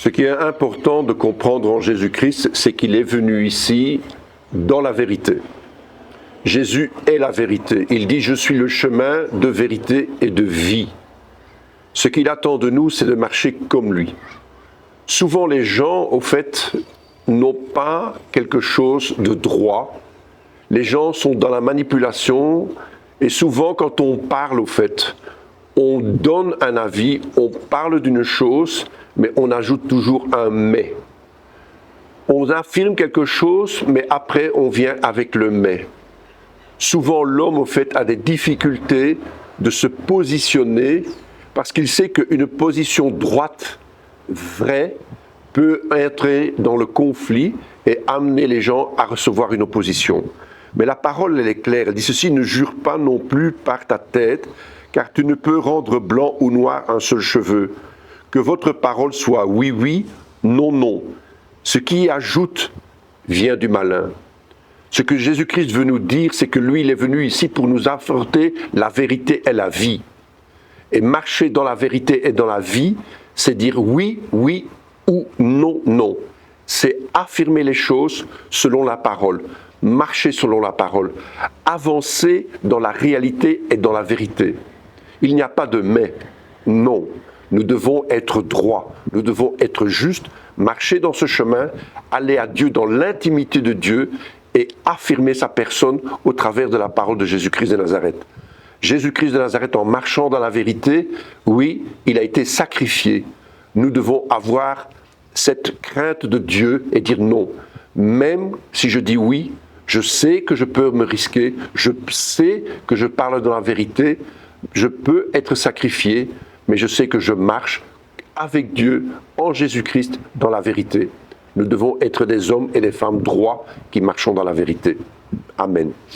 Ce qui est important de comprendre en Jésus-Christ, c'est qu'il est venu ici dans la vérité. Jésus est la vérité. Il dit « Je suis le chemin de vérité et de vie ». Ce qu'il attend de nous, c'est de marcher comme lui. Souvent, les gens, au fait, n'ont pas quelque chose de droit. Les gens sont dans la manipulation et souvent, quand on parle, au fait, on donne un avis, on parle d'une chose, mais on ajoute toujours un « mais ». On affirme quelque chose, mais après, on vient avec le « mais ». Souvent, l'homme, au fait, a des difficultés de se positionner parce qu'il sait qu'une position droite, vraie, peut entrer dans le conflit et amener les gens à recevoir une opposition. Mais la parole, elle est claire. Elle dit ceci, ne jure pas non plus par ta tête, car tu ne peux rendre blanc ou noir un seul cheveu. Que votre parole soit oui, oui, non, non. Ce qui ajoute vient du malin. Ce que Jésus-Christ veut nous dire, c'est que lui, il est venu ici pour nous apporter la vérité et la vie. Et marcher dans la vérité et dans la vie, c'est dire oui, oui ou non, non. C'est affirmer les choses selon la parole, marcher selon la parole, avancer dans la réalité et dans la vérité. Il n'y a pas de mais, non. Nous devons être droits, nous devons être justes, marcher dans ce chemin, aller à Dieu dans l'intimité de Dieu et affirmer sa personne au travers de la parole de Jésus-Christ de Nazareth. Jésus-Christ de Nazareth, en marchant dans la vérité, oui, il a été sacrifié. Nous devons avoir cette crainte de Dieu et dire non. Même si je dis oui, je sais que je peux me risquer, je sais que je parle dans la vérité, je peux être sacrifié, mais je sais que je marche avec Dieu, en Jésus-Christ, dans la vérité. Nous devons être des hommes et des femmes droits qui marchons dans la vérité. Amen.